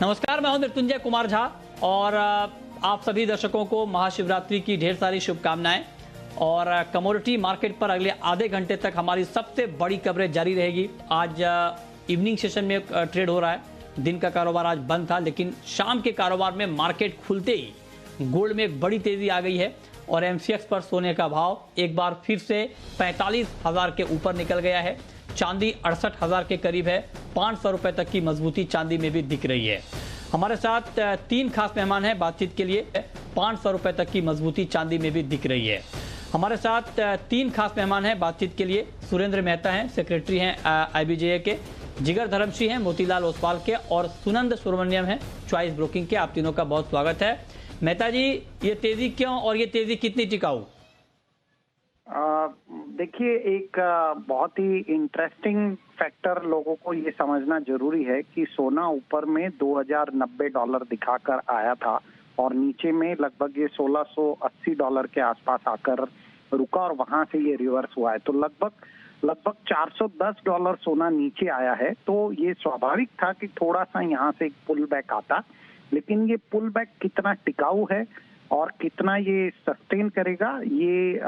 नमस्कार, मैं हूं मृत्युंजय कुमार झा और आप सभी दर्शकों को महाशिवरात्रि की ढेर सारी शुभकामनाएं। और कमोडिटी मार्केट पर अगले आधे घंटे तक हमारी सबसे बड़ी कवरेज जारी रहेगी। आज इवनिंग सेशन में ट्रेड हो रहा है। दिन का कारोबार आज बंद था, लेकिन शाम के कारोबार में मार्केट खुलते ही गोल्ड में एक बड़ी तेजी आ गई है और एमसीएक्स पर सोने का भाव एक बार फिर से 45,000 के ऊपर निकल गया है। चांदी 68,000 के करीब है। 500 रुपए तक की मजबूती चांदी में भी दिख रही है। हमारे साथ तीन खास मेहमान हैं बातचीत के लिए। 500 रुपए तक की मजबूती चांदी में भी दिख रही है। हमारे साथ तीन खास मेहमान हैं बातचीत के लिए। सुरेंद्र मेहता हैं, सेक्रेटरी हैं आईबीजेए के। जिगर धर्मशी हैं मोतीलाल ओसवाल के, और सुनंद सुब्रमण्यम हैं चॉइस ब्रोकिंग के। आप तीनों का बहुत स्वागत है। मेहता जी, ये तेजी क्यों और ये तेजी कितनी टिकाऊ? देखिए, एक बहुत ही इंटरेस्टिंग फैक्टर लोगों को ये समझना जरूरी है कि सोना ऊपर में $2090 दिखाकर आया था और नीचे में लगभग ये $1680 के आसपास आकर रुका और वहां से ये रिवर्स हुआ है। तो लगभग $410 सोना नीचे आया है। तो ये स्वाभाविक था कि थोड़ा सा यहाँ से एक पुल बैक आता, लेकिन ये पुल बैक कितना टिकाऊ है और कितना ये सस्टेन करेगा, ये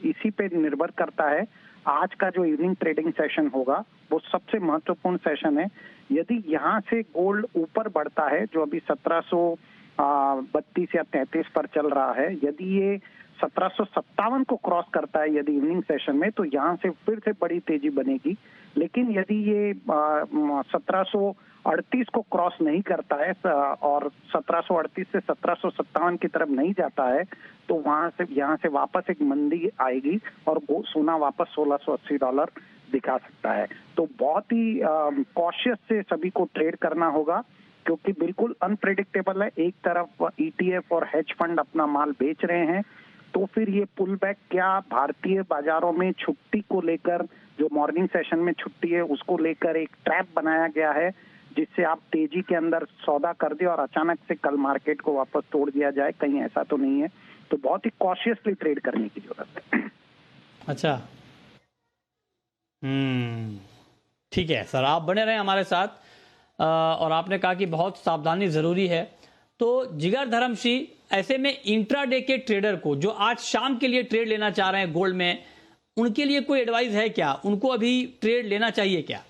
इसी पे निर्भर करता है। आज का जो इवनिंग ट्रेडिंग सेशन होगा वो सबसे महत्वपूर्ण सेशन है। यदि यहाँ से गोल्ड ऊपर बढ़ता है, जो अभी 1732 या 33 पर चल रहा है, यदि ये 1757 को क्रॉस करता है यदि इवनिंग सेशन में, तो यहाँ से फिर से बड़ी तेजी बनेगी। लेकिन यदि ये 1738 को क्रॉस नहीं करता है और 1738 से 1757 की तरफ नहीं जाता है, तो वहां से यहाँ से वापस एक मंदी आएगी और वो सोना वापस $1680 दिखा सकता है। तो बहुत ही कॉशियस से सभी को ट्रेड करना होगा, क्योंकि बिल्कुल अनप्रेडिक्टेबल है। एक तरफ ईटीएफ और हेज फंड अपना माल बेच रहे हैं, तो फिर ये पुल बैक क्या भारतीय बाजारों में छुट्टी को लेकर, जो मॉर्निंग सेशन में छुट्टी है उसको लेकर एक ट्रैप बनाया गया है, जिससे आप तेजी के अंदर सौदा कर दे और अचानक से कल मार्केट को वापस तोड़ दिया जाए, कहीं ऐसा तो नहीं है। तो बहुत ही कॉशियसली ट्रेड करने की जरूरत है। अच्छा, ठीक है सर, आप बने रहे हमारे साथ। और आपने कहा कि बहुत सावधानी जरूरी है। तो जिगर धर्मशी, ऐसे में इंट्राडे के ट्रेडर को जो आज शाम के लिए ट्रेड लेना चाह रहे हैं गोल्ड में, उनके लिए कोई एडवाइस है क्या? उनको अभी ट्रेड लेना चाहिए क्या?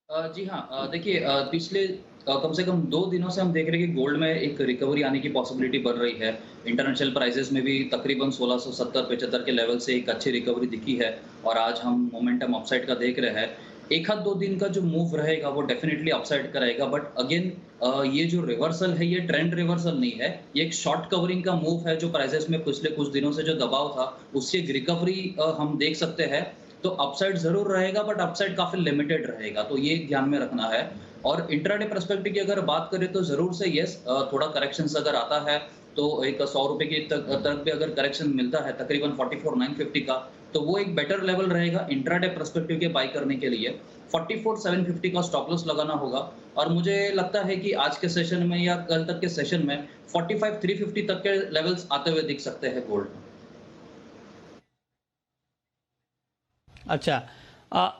जी हाँ, देखिए, पिछले कम से कम 2 दिनों से हम देख रहे हैं कि गोल्ड में एक रिकवरी आने की पॉसिबिलिटी बढ़ रही है। इंटरनेशनल प्राइसेस में भी तकरीबन 1670-75 के लेवल से एक अच्छी रिकवरी दिखी है और आज हम मोमेंटम अपसाइड का देख रहे हैं। एक आध 2 दिन का जो मूव रहेगा वो डेफिनेटली अपसाइड का रहेगा, बट अगेन ये जो रिवर्सल है ये ट्रेंड रिवर्सल नहीं है, ये एक शॉर्ट कवरिंग का मूव है। जो प्राइसेस में पिछले कुछ दिनों से जो दबाव था उससे एक रिकवरी हम देख सकते हैं। तो अपसाइड जरूर रहेगा, बट अपसाइड काफी लिमिटेड रहेगा, तो ये ध्यान में रखना है। और इंट्राडे पर्सपेक्टिव की अगर बात करें तो जरूर से यस, थोड़ा करेक्शंस अगर आता है तो एक 100 रुपए की तरफ भी अगर करेक्शन मिलता है तकरीबन 44,950 का, तो वो एक बेटर लेवल रहेगा इंट्राडे पर्सपेक्टिव के बाई करने के लिए। 44,750 का स्टॉप लॉस लगाना होगा और मुझे लगता है कि आज के सेशन में या कल तक के सेशन में 45,350 तक के लेवल्स आते हुए दिख सकते हैं गोल्ड में। अच्छा,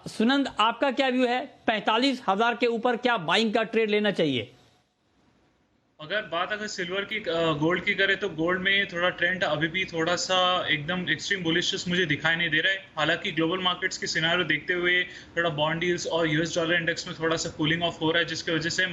सुनंद, आपका क्या व्यू है? 45,000 के ऊपर क्या बाइंग का ट्रेड लेना चाहिए? अगर सिल्वर की गोल्ड की करें तो गोल्ड में थोड़ा ट्रेंड अभी भी थोड़ा सा एकदम एक्सट्रीम बुलिश मुझे दिखाई नहीं दे रहा है। हालांकि ग्लोबल मार्केट्स की सिनारियो देखते हुए थोड़ा बॉन्ड डील्स और यूएस डॉलर इंडेक्स में थोड़ा सा कूलिंग ऑफ हो रहा है, जिसकी वजह से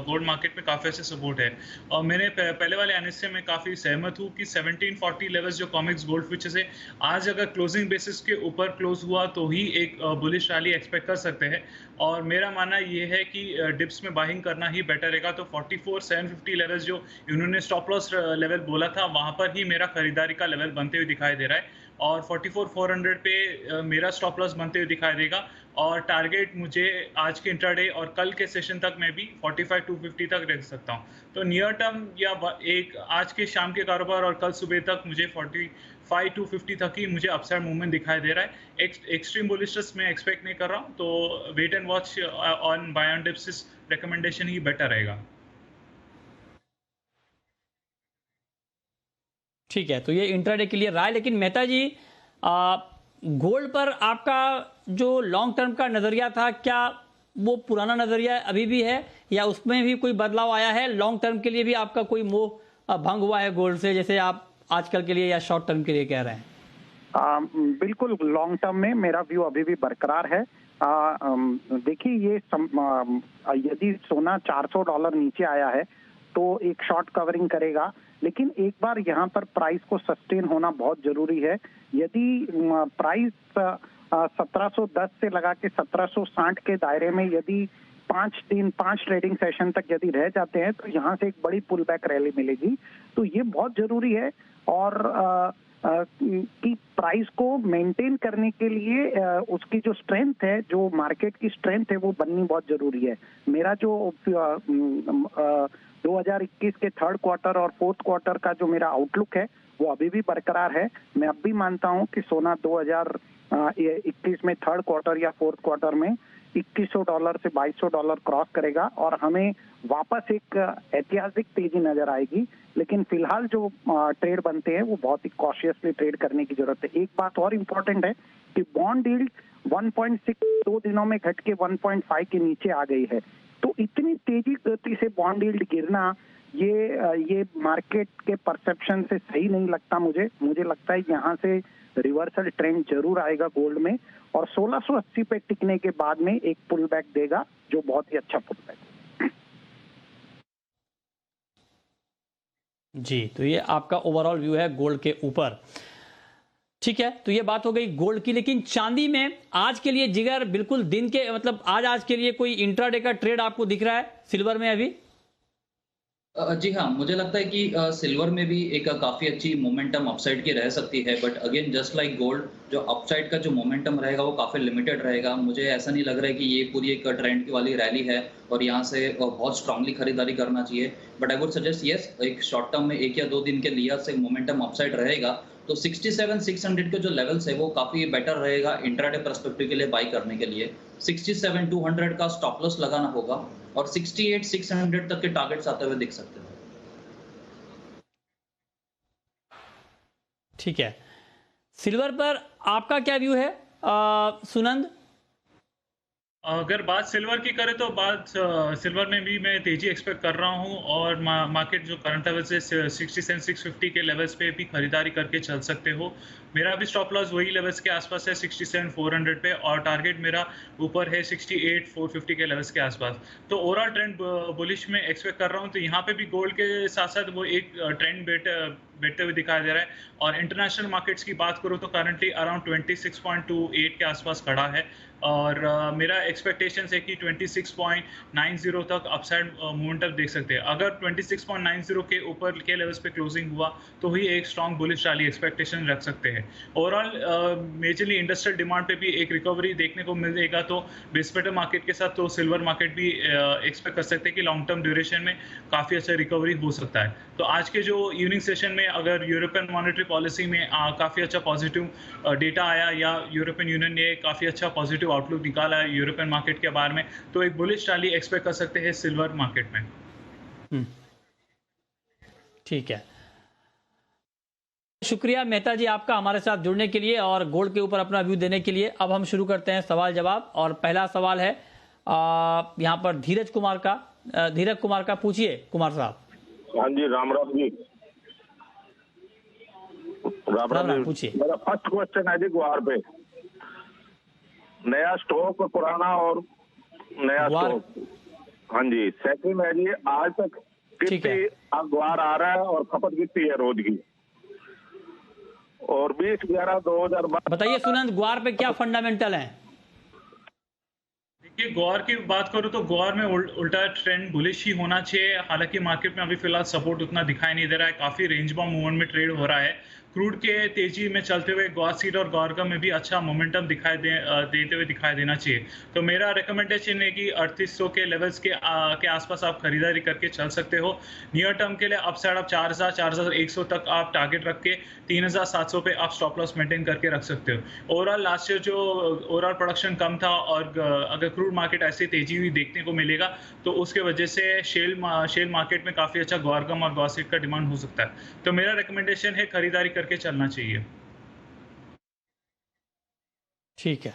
गोल्ड मार्केट में काफ़ी अच्छा सपोर्ट है। और मैंने पहले वाले आने से मैं काफ़ी सहमत हूँ कि 1740 लेवल्स जो कॉमिक्स गोल्ड फ्यूचर्स है, आज अगर क्लोजिंग बेसिस के ऊपर क्लोज हुआ तो ही एक बुलिश रैली एक्सपेक्ट कर सकते हैं। और मेरा मानना ये है कि डिप्स में बाइंग करना ही बेटर रहेगा। तो 44,750 लेवल जो इन्होंने स्टॉप लॉस लेवल बोला था, वहां पर ही मेरा खरीदारी का लेवल बनते हुए दिखाई दे रहा है और 44,400 पे मेरा स्टॉप लॉस बनते हुए दिखाई देगा। और टारगेट मुझे आज के इंट्राडे और कल के सेशन तक मैं भी 45,250 तक देख सकता हूं। तो नियर टर्म या एक आज के शाम के कारोबार और कल सुबह तक मुझे 45,250 तक ही मुझे अपसाइड मूवमेंट दिखाई दे रहा है। एक्सट्रीम बुलिशनेस मैं एक्सपेक्ट नहीं कर रहा हूं, तो wait and watch on buy on dips recommendation ही बेटर रहेगा। ठीक है, तो ये इंट्राडे के लिए राय। लेकिन मेहता जी, गोल्ड पर आपका जो लॉन्ग टर्म का नजरिया था, क्या वो पुराना नजरिया अभी भी है, या उसमें भी कोई बदलाव आया है? लॉन्ग टर्म के लिए भी आपका कोई मोह भंग हुआ है गोल्ड से, जैसे आप आजकल के लिए या शॉर्ट टर्म के लिए कह रहे हैं? बिल्कुल लॉन्ग टर्म में मेरा व्यू अभी भी बरकरार है। देखिए यदि सोना $400 नीचे आया है तो एक शॉर्ट कवरिंग करेगा, लेकिन एक बार यहाँ पर प्राइस को सस्टेन होना बहुत जरूरी है। यदि प्राइस 1710 से लगा के 1760 के दायरे में यदि 5 ट्रेडिंग सेशन तक यदि रह जाते हैं तो यहाँ से एक बड़ी पुल बैक रैली मिलेगी। तो ये बहुत जरूरी है और कि प्राइस को मेंटेन करने के लिए उसकी जो स्ट्रेंथ है, जो मार्केट की स्ट्रेंथ है, वो बननी बहुत जरूरी है। मेरा जो 2021 के थर्ड क्वार्टर और फोर्थ क्वार्टर का जो मेरा आउटलुक है वो अभी भी बरकरार है। मैं अब भी मानता हूं कि सोना 2021 में थर्ड क्वार्टर या फोर्थ क्वार्टर में $2100 से $2200 क्रॉस करेगा और हमें वापस एक ऐतिहासिक तेजी नजर आएगी। लेकिन फिलहाल जो ट्रेड बनते हैं वो बहुत ही कॉशियसली ट्रेड करने की जरूरत है। एक बात और इम्पोर्टेंट है कि बॉन्ड यील्ड 1.6 2 दिनों में घट के 1.5 के नीचे आ गई है। तो इतनी तेजी गति से बॉन्ड यील्ड गिरना ये मार्केट के परसेप्शन से सही नहीं लगता मुझे लगता है यहाँ से रिवर्सल ट्रेंड जरूर आएगा गोल्ड में और 1680 पे टिकने के बाद में एक पुल बैक देगा जो बहुत ही अच्छा पुल बैक। जी, तो ये आपका ओवरऑल व्यू है गोल्ड के ऊपर। ठीक है, तो ये बात हो गई गोल्ड की। लेकिन चांदी में आज के लिए जिगर बिल्कुल दिन के मतलब आज के लिए कोई इंट्राडे का ट्रेड आपको दिख रहा है सिल्वर में अभी? जी हाँ, मुझे लगता है कि सिल्वर में भी एक काफ़ी अच्छी मोमेंटम अपसाइड की रह सकती है, but again just like gold जो अपसाइड का जो मोमेंटम रहेगा वो काफ़ी लिमिटेड रहेगा। मुझे ऐसा नहीं लग रहा है कि ये पूरी एक ट्रेंड वाली रैली है और यहाँ से बहुत स्ट्रांगली खरीदारी करना चाहिए। But I would suggest yes, एक शॉर्ट टर्म में 1 या 2 दिन के लिहाज से मोमेंटम अपसाइड रहेगा तो 67,600 के जो लेवल्स है वो काफ़ी बेटर रहेगा इंट्राडे पर्सपेक्टिव के लिए बाई करने के लिए। 67,200 का स्टॉप लॉस लगाना होगा और 68,600 तक के टारगेट्स आते हुए दिख सकते हैं। ठीक है, सिल्वर पर आपका क्या व्यू है सुनंद? अगर बात सिल्वर की करें तो सिल्वर में भी मैं तेजी एक्सपेक्ट कर रहा हूं और मार्केट जो करंट लेवल से 67,650 के लेवल्स पे भी खरीदारी करके चल सकते हो। मेरा भी स्टॉप लॉस वही लेवल्स के आसपास है 67,400 पे और टारगेट मेरा ऊपर है 68,450 के लेवल्स के आसपास। तो ओवरऑल ट्रेंड बुलिश में एक्सपेक्ट कर रहा हूं। तो यहाँ पे भी गोल्ड के साथ साथ वो एक ट्रेंड बैठते हुए दिखाई दे रहा है। और इंटरनेशनल मार्केट्स की बात करूँ तो करंटली अराउंड 26.28 के आसपास खड़ा है और मेरा एक्सपेक्टेशन है कि 26.90 तक अपसाइड मोमेंटम देख सकते हैं। अगर 26.90 के ऊपर के लेवल्स पे क्लोजिंग हुआ तो ही एक स्ट्रॉन्ग बुलिश रैली एक्सपेक्टेशन रख सकते हैं। ओवरऑल मेजरली इंडस्ट्रियल डिमांड पे भी एक रिकवरी देखने को मिलेगा तो बेस मेटल मार्केट के साथ तो सिल्वर मार्केट भी एक्सपेक्ट कर सकते हैं कि लॉन्ग टर्म ड्यूरेशन में काफ़ी अच्छा रिकवरी हो सकता है। तो आज के जो इवनिंग सेशन में अगर यूरोपियन मॉनेटरी पॉलिसी में काफ़ी अच्छा पॉजिटिव डेटा आया या यूरोपियन यूनियन ने काफ़ी अच्छा पॉजिटिव आउटलुक निकाला है यूरोपियन मार्केट के बारे में तो एक बुलिश रैली एक्सपेक्ट कर सकते हैं सिल्वर मार्केट में। ठीक है, शुक्रिया मेहता जी आपका हमारे साथ जुड़ने के लिए और गोल्ड के ऊपर अपना व्यू देने के लिए। अब हम शुरू करते हैं सवाल जवाब और पहला सवाल है यहाँ पर धीरज कुमार का। पूछिए कुमार साहब। हाँ जी, राम राम जी। राम पूछिए। मेरा फर्स्ट क्वेश्चन है जी ग्वार पे, नया स्टॉक पुराना और नया स्टॉक। हाँ जी। सेकंड है जी, आज तक कितनी ग्वार आ रहा है और खपत कितनी है रोज की, और 20/11/2012। बताइए सुनंद, ग्वार पे क्या फंडामेंटल है? देखिए, ग्वार की बात करूँ तो ग्वार में उल्टा ट्रेंड बुलिश ही होना चाहिए। हालांकि मार्केट में अभी फिलहाल सपोर्ट उतना दिखाई नहीं दे रहा है, काफी रेंज बाउंड मूवमेंट में ट्रेड हो रहा है। क्रूड के तेजी में चलते हुए ग्वार सीड और ग्वार का में भी अच्छा मोमेंटम देते हुए दिखाई देना चाहिए। तो मेरा रिकमेंडेशन है कि 3800 के लेवल्स के आसपास आप खरीदारी करके चल सकते हो। नियर टर्म के लिए अपसाइड आप 4100 तक आप टारगेट रख के 3700 पे आप स्टॉप लॉस मेंटेन करके रख सकते हो। ओवरऑल लास्ट ईयर जो ओवरऑल प्रोडक्शन कम था और अगर क्रूड मार्केट ऐसी तेजी हुई देखने को मिलेगा तो उसके वजह से शेल मार्केट में काफ़ी अच्छा ग्वार गम और ग्वार सीड का डिमांड हो सकता है। तो मेरा रिकमेंडेशन है खरीदारी करके चलना चाहिए। ठीक है,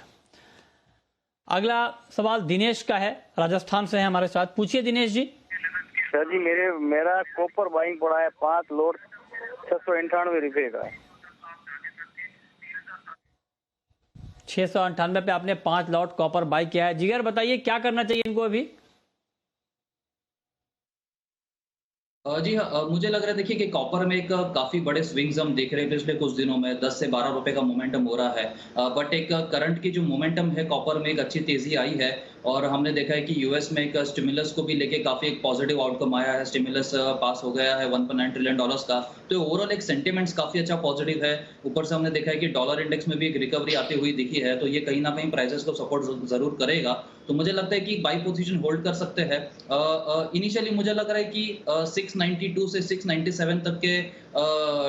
अगला सवाल दिनेश का है, राजस्थान से है हमारे साथ। पूछिए दिनेश जी। सर जी मेरा कॉपर बाइंग पड़ा है 5 लोड 698 रुपए का। 698 पे आपने 5 लॉट कॉपर बाई किया है। जिगर बताइए क्या करना चाहिए इनको अभी? जी हाँ, मुझे लग रहा है देखिए कि कॉपर में एक काफी बड़े स्विंग्स हम देख रहे हैं पिछले कुछ दिनों में। 10 से 12 रुपए का मोमेंटम हो रहा है, बट एक करंट की जो मोमेंटम है कॉपर में एक अच्छी तेजी आई है। और हमने देखा है कि यूएस में एक स्टिमुलस को भी लेके काफी एक पॉजिटिव आउटकम आया है। स्टिमुलस पास हो गया है $1.9 ट्रिलियन का, तो ओवरऑल एक सेंटिमेंट्स काफी अच्छा पॉजिटिव है। ऊपर से हमने देखा है कि डॉलर इंडेक्स में भी एक रिकवरी आती हुई दिखी है, तो ये कहीं ना कहीं प्राइसेस को सपोर्ट जरूर करेगा। तो मुझे लगता है कि बाई पोजीशन होल्ड कर सकते हैं। इनिशियली मुझे लग रहा है कि 692 से 697 तक के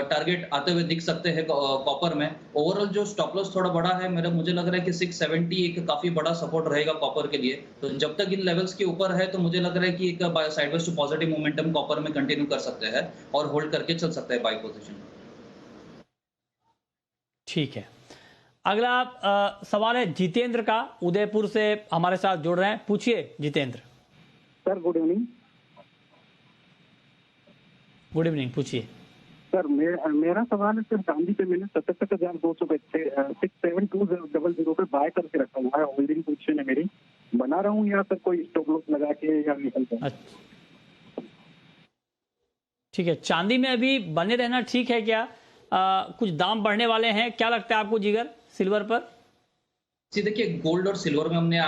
टारगेट आते हुए दिख सकते हैं कॉपर में। ओवरऑल जो स्टॉप लॉस थोड़ा बड़ा है मुझे लग रहा है कि 670 एक काफी बड़ा सपोर्ट रहेगा कॉपर के लिए। तो जब तक इन लेवल्स के ऊपर है तो मुझे लग रहा है कि एक sideways to positive momentum copper में कंटिन्यू कर सकते हैं और होल्ड करके चल सकता है बाई पोजीशन। ठीक है। अगला सवाल है जितेंद्र का, उदयपुर से हमारे साथ जुड़ रहे हैं। पूछिए Jitendra. Sir good evening. Good evening, पूछिए। सर मेरा सवाल है, सर चांदी पे मैंने 77,200 पे 67200 पे बाय करके रखा हुआ है। होल्डिंग पोजीशन है मेरी, बना रहा हूँ या सर कोई स्टॉप लॉस लगा के या निकलता है? ठीक है, चांदी में अभी बने रहना ठीक है क्या? कुछ दाम बढ़ने वाले हैं, क्या लगता है आपको जिगर सिल्वर पर? जी देखिए, गोल्ड और सिल्वर में हमने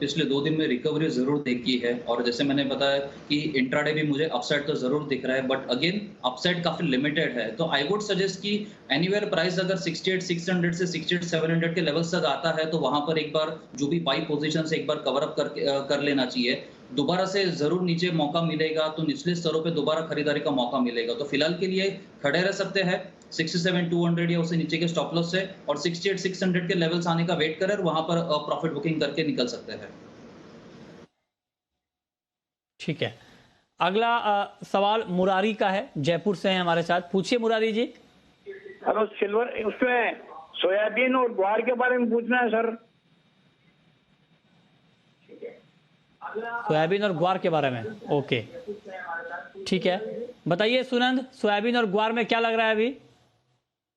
पिछले 2 दिन में रिकवरी जरूर देखी है। और जैसे मैंने बताया कि इंट्राडे भी मुझे अपसाइड तो जरूर दिख रहा है, बट अगेन अपसाइड काफी लिमिटेड है। तो आई वुड सजेस्ट कि एनीवेयर प्राइस अगर 68,600 से 68,700 के लेवल्स तक आता है तो वहां पर एक बार जो भी बाई पोजीशन से एक बार कवर अप कर लेना चाहिए। दोबारा से जरूर नीचे मौका मिलेगा तो निचले स्तरों पे दोबारा खरीदारी का मौका मिलेगा। तो फिलहाल के लिए खड़े रह सकते हैं 67,200 या उससे नीचे के स्टॉप लॉस से, और 68,600 के लेवल्स आने का वेट करें और वहां पर प्रॉफिट बुकिंग करके निकल सकते हैं। ठीक है। अगला सवाल मुरारी का है, जयपुर से हैं हमारे साथ। पूछिए मुरारी जी। हेलो, सिल्वर उसमें सोयाबीन और ग्वार के बारे में पूछना है सर। सोयाबीन और ग्वार के बारे में, ओके ठीक है। बताइए सुनंद, सोयाबीन और ग्वार में क्या लग रहा है अभी?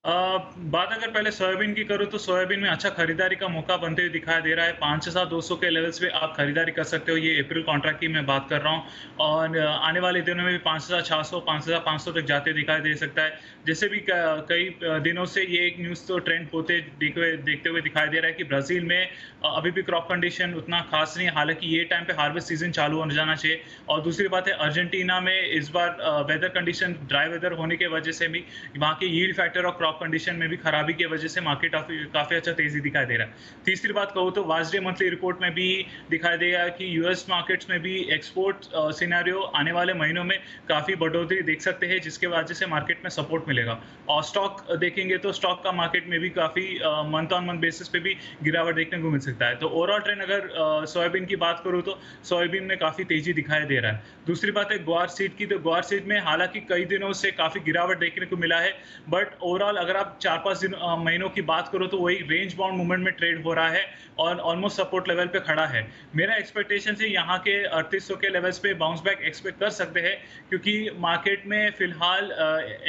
बात अगर पहले सोयाबीन की करूँ तो सोयाबीन में अच्छा खरीदारी का मौका बनते हुए दिखाई दे रहा है। 5,200 के लेवल्स पे आप खरीदारी कर सकते हो। ये अप्रैल कॉन्ट्रैक्ट की मैं बात कर रहा हूँ, और आने वाले दिनों में भी 5,600 5,500 तक जाते दिखाई दे सकता है। जैसे भी कई दिनों से ये एक न्यूज़ तो ट्रेंड होते देखते हुए दिखाई दे रहा है कि ब्राज़ील में अभी भी क्रॉप कंडीशन उतना खास नहीं है, हालांकि ये टाइम पे हार्वेस्ट सीजन चालू हो जाना चाहिए। और दूसरी बात है, अर्जेंटीना में इस बार वेदर कंडीशन ड्राई वेदर होने की वजह से भी वहाँ के यील्ड फैक्टर और क्रॉप कंडीशन में भी खराबी की वजह से मार्केट काफी अच्छा तेजी दिखाई दे रहा है। तीसरी बात कहूँ तो वाजडे मंथली रिपोर्ट में भी दिखाई देगा कि यूएस मार्केट्स में भी एक्सपोर्ट सिनेरियो आने वाले महीनों में काफी बढ़ोतरी देख सकते हैं, जिसके वजह से मार्केट में सपोर्ट मिलेगा। और स्टॉक देखेंगे तो स्टॉक का मार्केट में भी काफी मंथ ऑन मंथ बेसिस पे भी गिरावट देखने को मिल सकता है। तो ओवरऑल ट्रेंड अगर सोयाबीन की बात करूँ तो सोयाबीन में काफी तेजी दिखाई दे रहा है। दूसरी बात है ग्वार सीड की, तो ग्वार सीड में हालांकि कई दिनों से काफी गिरावट देखने को मिला है, बट ओवरऑल अगर आप 4-5 महीनों की बात करो तो वही रेंज बाउंड मूवमेंट में ट्रेड हो रहा है और ऑलमोस्ट सपोर्ट लेवल पे खड़ा है। मेरा एक्सपेक्टेशन है यहाँ के 3800 के लेवल्स पे बाउंस बैक एक्सपेक्ट कर सकते हैं, क्योंकि मार्केट में फिलहाल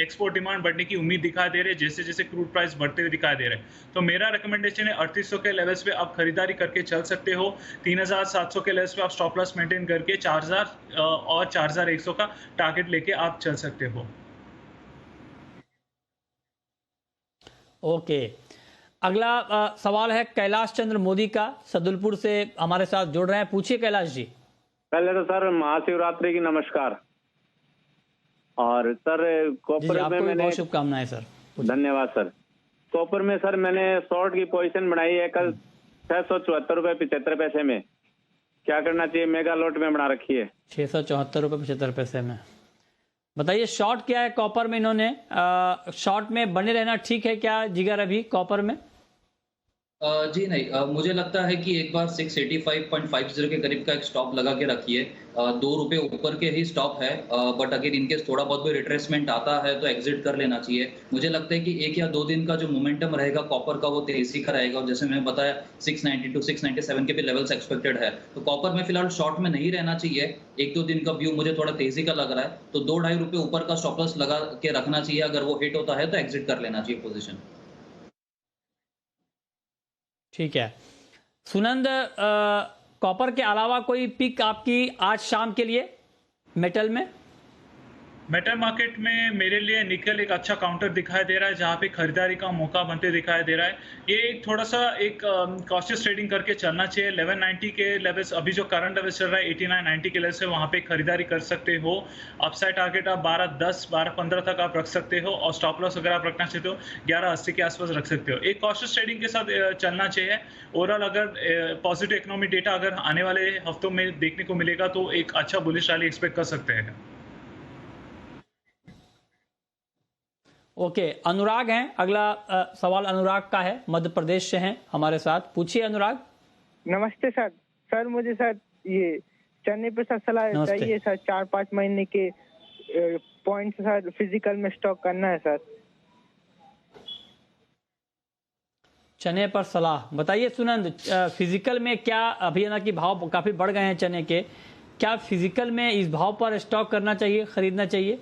एक्सपोर्ट डिमांड बढ़ने की उम्मीद दिखाई दे रही है जैसे जैसे क्रूड प्राइस बढ़ते हुए दिखाई दे रहे हैं। तो मेरा रिकमेंडेशन है 3800 के लेवल्स पे आप खरीदारी करके चल सकते हो। 3700 के लेवल्स पे आप स्टॉप लॉस मेंटेन करके 4000 और 4100 का टारगेट लेके आप चल सकते हो। ओके। अगला सवाल है कैलाश चंद्र मोदी का, सदुलपुर से हमारे साथ जुड़ रहे हैं। पूछिए कैलाश जी। पहले तो सर महाशिवरात्रि की नमस्कार। और सर कॉपर में मैंने, बहुत शुभकामनाएं सर। धन्यवाद सर। कॉपर में सर मैंने शॉर्ट की पोजीशन बनाई है कल 674 रुपए 75 पैसे में। क्या करना चाहिए? मेगा लॉट में बना रखी है 674 रुपए 75 पैसे में। बताइए शॉर्ट क्या है कॉपर में? इन्होंने शॉर्ट में बने रहना ठीक है क्या जिगर अभी कॉपर में? जी नहीं, मुझे लगता है कि एक बार 685.50 के करीब का एक स्टॉप लगा के रखिए। 2 रुपए ऊपर के ही स्टॉप है, बट अगर इनकेस थोड़ा बहुत भी रिट्रेसमेंट आता है तो एग्जिट कर लेना चाहिए। मुझे लगता है कि 1 या 2 दिन का जो मोमेंटम रहेगा कॉपर का वो तेजी का रहेगा, और जैसे मैंने बताया 690 टू 697 के भी लेवल्स एक्सपेक्टेड है। तो कॉपर में फिलहाल शॉर्ट में नहीं रहना चाहिए। 1-2 दिन का व्यू मुझे थोड़ा तेजी का लग रहा है, तो 2-2.5 रुपए ऊपर का स्टॉप लॉस लगा के रखना चाहिए। अगर वो हिट होता है तो एग्जिट कर लेना चाहिए पोजीशन। ठीक है सुनंद, कॉपर के अलावा कोई पिक आपकी आज शाम के लिए मेटल में? मेटल मार्केट में मेरे लिए निकल एक अच्छा काउंटर दिखाई दे रहा है, जहां पे खरीदारी का मौका बनते दिखाई दे रहा है। ये एक थोड़ा सा एक कॉशियस ट्रेडिंग करके चलना चाहिए। 1190 के लेवल्स, अभी जो करंट लेवल चल रहा है 8990 के लेवल से, वहां पे खरीदारी कर सकते हो। अपसाइड टारगेट आप 1210 1215 तक आप रख सकते हो, और स्टॉप लॉस अगर आप रखना चाहते हो 1180 के आसपास रख सकते हो। एक कॉशियस ट्रेडिंग के साथ चलना चाहिए। ओवरऑल अगर पॉजिटिव इकोनॉमिक डेटा अगर आने वाले हफ्तों में देखने को मिलेगा तो एक अच्छा बुलिश रैली एक्सपेक्ट कर सकते हैं। ओके, अनुराग हैं अगला सवाल। अनुराग का है, मध्य प्रदेश से हैं हमारे साथ। पूछिए अनुराग। नमस्ते सर। सर मुझे सर ये चने पे सर सलाह चाहिए सर। 4-5 महीने के पॉइंट सर फिजिकल में स्टॉक करना है सर। चने पर सलाह बताइए सुनंद। फिजिकल में क्या अभी ना कि भाव काफी बढ़ गए हैं चने के, क्या फिजिकल में इस भाव पर स्टॉक करना चाहिए, खरीदना चाहिए?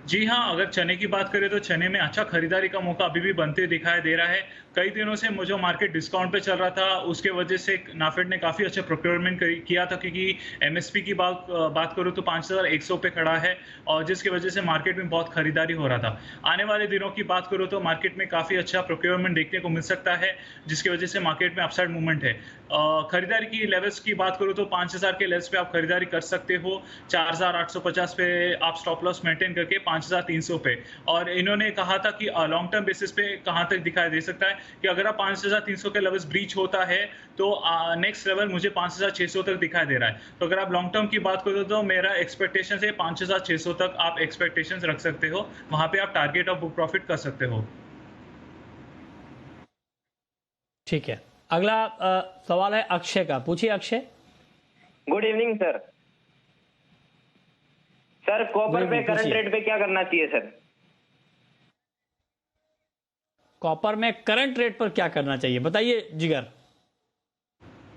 जी हाँ, अगर चने की बात करें तो चने में अच्छा खरीदारी का मौका अभी भी बनते दिखाई दे रहा है। कई दिनों से मुझे मार्केट डिस्काउंट पे चल रहा था, उसके वजह से नाफेड ने काफ़ी अच्छा प्रोक्योरमेंट किया था, क्योंकि एमएसपी की बात करूँ तो 5100 पे खड़ा है, और जिसकी वजह से मार्केट में बहुत खरीदारी हो रहा था। आने वाले दिनों की बात करूँ तो मार्केट में काफ़ी अच्छा प्रोक्योरमेंट देखने को मिल सकता है, जिसकी वजह से मार्केट में अपसाइड मूवमेंट है। खरीदारी की लेवल्स की बात करूँ तो 5000 के लेवल्स पे आप खरीदारी कर सकते हो। 4850 पे आप स्टॉप लॉस मेंटेन करके 5300 पे। और इन्होंने कहा था कि लॉन्ग टर्म बेसिस पे कहां तक दिखाई दे सकता है कि अगर आप 5300 के लेवल्स ब्रीच होता है तो नेक्स्ट लेवल मुझे 5600 तक दिखाई दे रहा है। तो अगर आप लॉन्ग टर्म की बात करो तो मेरा एक्सपेक्टेशन है 5600 तक आप एक्सपेक्टेशन रख सकते हो। वहां पे आप टारगेट ऑफ बुक प्रॉफिट कर सकते हो। ठीक है, अगला सवाल है अक्षय का। पूछिए Akshay. Good evening sir. Sir copper पे करंट रेट पे क्या करना चाहिए सर? कॉपर में करंट रेट पर क्या करना चाहिए बताइए जिगर।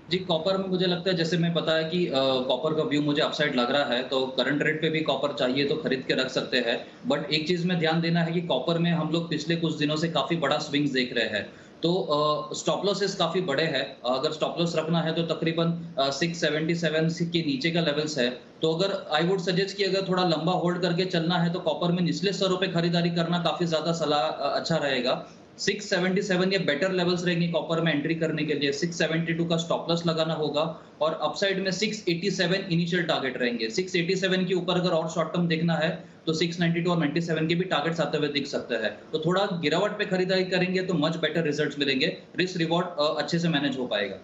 जी, कॉपर में मुझे लगता है, जैसे मैं पता है कि कॉपर का व्यू मुझे अपसाइड लग रहा है, तो करंट रेट पे भी कॉपर चाहिए तो खरीद के रख सकते हैं। बट एक चीज में ध्यान देना है कि कॉपर में हम लोग पिछले कुछ दिनों से काफी बड़ा स्विंग्स देख रहे हैं, तो स्टॉप लॉसेस काफी बड़े हैं। अगर स्टॉप लॉस रखना है तो तकरीबन 677 के नीचे का लेवल्स है। तो अगर आई वुड सजेस्ट कि अगर थोड़ा लंबा होल्ड करके चलना है तो कॉपर में निचले स्तरों पे खरीदारी करना काफी ज्यादा सलाह अच्छा रहेगा। 677 ये बेटर लेवल्स रहेंगे कॉपर में एंट्री करने के लिए। 672 का स्टॉप लॉस लगाना होगा, और अपसाइड में 687 इनिशियल टारगेट रहेंगे। 687 के ऊपर अगर और शॉर्ट टर्म देखना है तो 692 और 97 के भी टारगेट्स आते हुए दिख सकते हैं। तो थोड़ा गिरावट पे खरीदारी करेंगे तो मच बेटर रिजल्ट्स मिलेंगे, रिस्क रिवॉर्ड अच्छे से मैनेज हो पाएगा।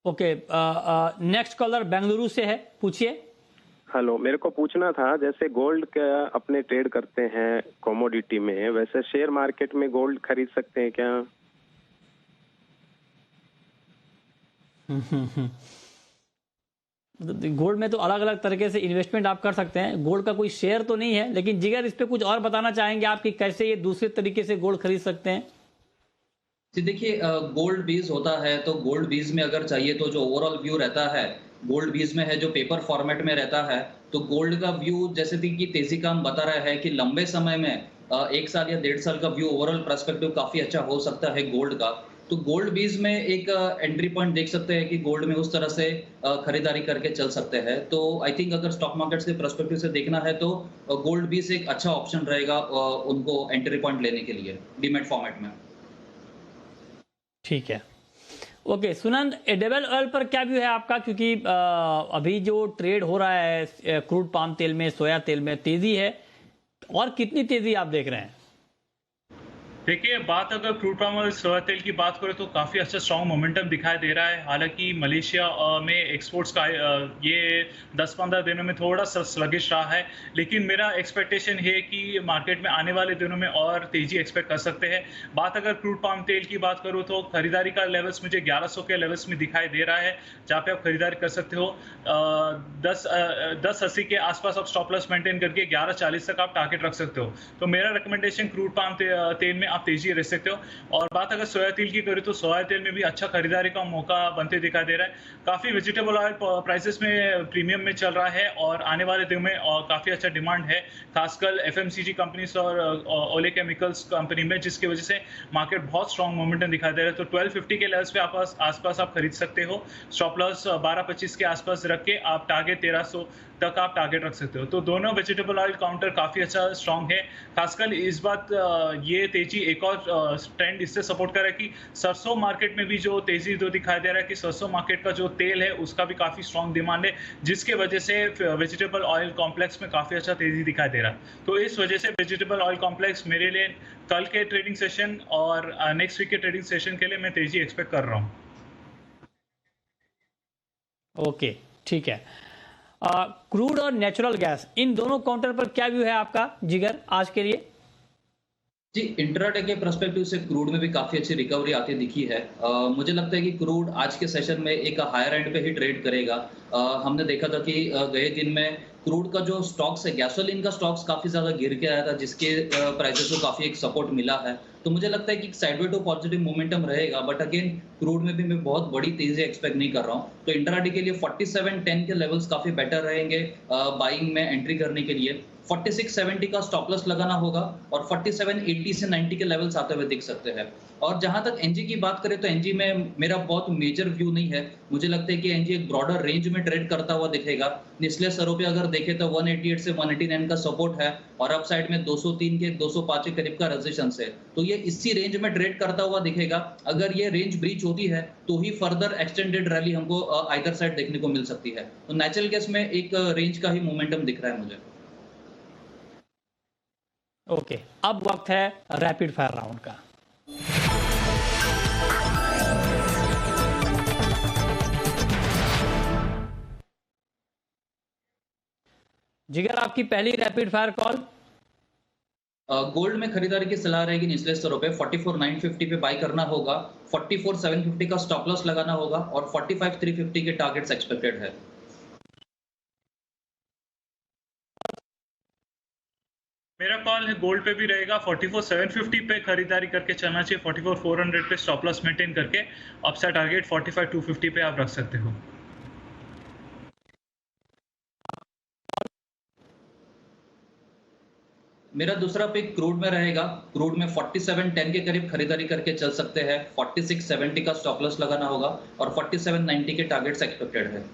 ओके, नेक्स्ट कॉलर बेंगलुरु से है। पूछिए। हेलो, मेरे को पूछना था, जैसे गोल्ड का अपने ट्रेड करते हैं कमोडिटी में, वैसे शेयर मार्केट में गोल्ड खरीद सकते हैं क्या? गोल्ड में तो अलग अलग तरीके से इन्वेस्टमेंट आप कर सकते हैं। गोल्ड का कोई शेयर तो नहीं है, लेकिन जिगर इस पे कुछ और बताना चाहेंगे आप कि कैसे ये दूसरे तरीके से गोल्ड खरीद सकते हैं? देखिए, गोल्ड बीज होता है, तो गोल्ड बीज में अगर चाहिए तो जो ओवरऑल व्यू रहता है गोल्ड बीज में है, जो पेपर फॉर्मेट में रहता है, तो गोल्ड का व्यू जैसे कि तेजी का हम बता रहे हैं कि लंबे समय में 1 साल या 1.5 साल का व्यू ओवरऑल पर्सपेक्टिव काफी अच्छा हो सकता है गोल्ड का। तो गोल्ड बीज में एक एंट्री पॉइंट देख सकते हैं कि गोल्ड में उस तरह से खरीदारी करके चल सकते हैं। तो आई थिंक अगर स्टॉक मार्केट के पर्सपेक्टिव से देखना है तो गोल्ड बीज एक अच्छा ऑप्शन रहेगा उनको एंट्री पॉइंट लेने के लिए डीमैट फॉर्मेट में। ठीक है, ओके। सुनंद, एडिबल ऑयल पर क्या व्यू है आपका? क्योंकि अभी जो ट्रेड हो रहा है क्रूड पाम तेल में, सोया तेल में तेजी है, और कितनी तेजी आप देख रहे हैं? देखिए, बात अगर क्रूड पाम और सोया तेल की बात करें तो काफ़ी अच्छा स्ट्रॉन्ग मोमेंटम दिखाई दे रहा है। हालाँकि मलेशिया में एक्सपोर्ट्स का ये 10-15 दिनों में थोड़ा सा स्लगिश रहा है, लेकिन मेरा एक्सपेक्टेशन है कि मार्केट में आने वाले दिनों में और तेज़ी एक्सपेक्ट कर सकते हैं। बात अगर क्रूड पाम तेल की बात करूँ तो खरीदारी का लेवल्स मुझे 1100 के लेवल्स में दिखाई दे रहा है, जहाँ पे आप खरीदारी कर सकते हो। 1080 के आसपास आप स्टॉप लॉस मेंटेन करके 1140 तक आप टारगेट रख सकते हो। तो मेरा रिकमेंडेशन क्रूड पाम तेल में आप तेजी रह सकते हो। और बात अगर सोया तेल की करें तो सोया तेल में भी अच्छा खरीदारी का मौका बनते दिखाई दे रहा है। काफ़ी वेजिटेबल ऑयल प्राइसेस में प्रीमियम में चल रहा है और आने वाले दिनों में काफ़ी अच्छा डिमांड है, खासकर एफएमसीजी कंपनीज और ओले केमिकल्स कंपनी में, जिसकी वजह से मार्केट बहुत स्ट्रॉन्ग मोमेंटम दिखाई दे रहा है। तो 1250 के लेवल्स पे आप आसपास आप खरीद सकते हो। स्टॉप लॉस 1225 के आसपास रख के आप टारगेट 1300 तक आप टारगेट रख सकते हो। तो दोनों वेजिटेबल ऑयल काउंटर काफ़ी अच्छा स्ट्रॉन्ग है। खासकर इस बात ये तेजी एक और ट्रेंड इससे सपोर्ट कर रहा है कि सरसों मार्केट में भी जो तेजी जो दिखाई दे रहा है कि सरसों मार्केट का जो तेल है उसका भी काफ़ी स्ट्रॉन्ग डिमांड है, जिसके वजह से वेजिटेबल ऑयल कॉम्प्लेक्स में काफ़ी अच्छा तेजी दिखाई दे रहा है। तो इस वजह से वेजिटेबल ऑयल कॉम्प्लेक्स मेरे लिए कल के ट्रेडिंग सेशन और नेक्स्ट वीक के ट्रेडिंग सेशन के लिए मैं तेजी एक्सपेक्ट कर रहा हूँ। ओके, ठीक है। क्रूड और नेचुरल गैस, इन दोनों काउंटर पर क्या व्यू है आपका जिगर आज के लिए? जी, इंट्राडे के पर्सपेक्टिव से क्रूड में भी काफ़ी अच्छी रिकवरी आती दिखी है। मुझे लगता है कि क्रूड आज के सेशन में एक हायर एंड पे ही ट्रेड करेगा। हमने देखा था कि गए दिन में क्रूड का जो स्टॉक्स है, गैसोलीन का स्टॉक्स काफ़ी ज़्यादा गिर के आया था, जिसके प्राइसेस को काफ़ी एक सपोर्ट मिला है। तो मुझे लगता है कि साइडवे टू पॉजिटिव मोमेंटम रहेगा, बट अगेन क्रूड में भी मैं बहुत बड़ी तेजी एक्सपेक्ट नहीं कर रहा हूँ। तो इंट्राडे के लिए 47.10 के लेवल्स काफ़ी बेटर रहेंगे बाइंग में एंट्री करने के लिए। 4670 का स्टॉप लॉस लगाना होगा और 4780 से 90 के लेवल्स आते हुए दिख सकते हैं। और जहां तक एनजी की बात करें तो एनजी में मेरा बहुत मेजर व्यू नहीं है। मुझे लगता है कि एनजी एक ब्रॉडर रेंज में ट्रेड करता हुआ दिखेगा। निचले स्तरों पे अगर देखें तो 188 से 189 का सपोर्ट है और अप साइड में 203 के 205 के करीब का रेजिस्टेंस है। तो ये इसी रेंज में ट्रेड करता हुआ दिखेगा। अगर ये रेंज ब्रीच होती है तो ही फर्दर एक्सटेंडेड रैली हमको आइदर साइड देखने को मिल सकती है। तो नेचुरल गैस में एक रेंज का ही मोमेंटम दिख रहा है मुझे। ओके, अब वक्त है रैपिड फायर राउंड का। जिगर, आपकी पहली रैपिड फायर कॉल। गोल्ड में खरीदारी की सलाह रहेगी निचले स्तरों पे 44,950 पे बाय करना होगा, 44,750 का स्टॉप लॉस लगाना होगा और 45,350 के टारगेट्स एक्सपेक्टेड है। मेरा कॉल है गोल्ड पे भी रहेगा, 44,750 पे खरीदारी करके चलना चाहिए, 44,400 पे स्टॉप लॉस मेंटेन करके अपसाइड टारगेट 45,250 पे आप रख सकते हो। मेरा दूसरा पिक क्रूड में रहेगा। क्रूड में 47.10 के करीब खरीदारी करके चल सकते हैं, 46.70 का स्टॉप लॉस लगाना होगा और 47.90 के टारगेट्स एक्सपेक्टेड है।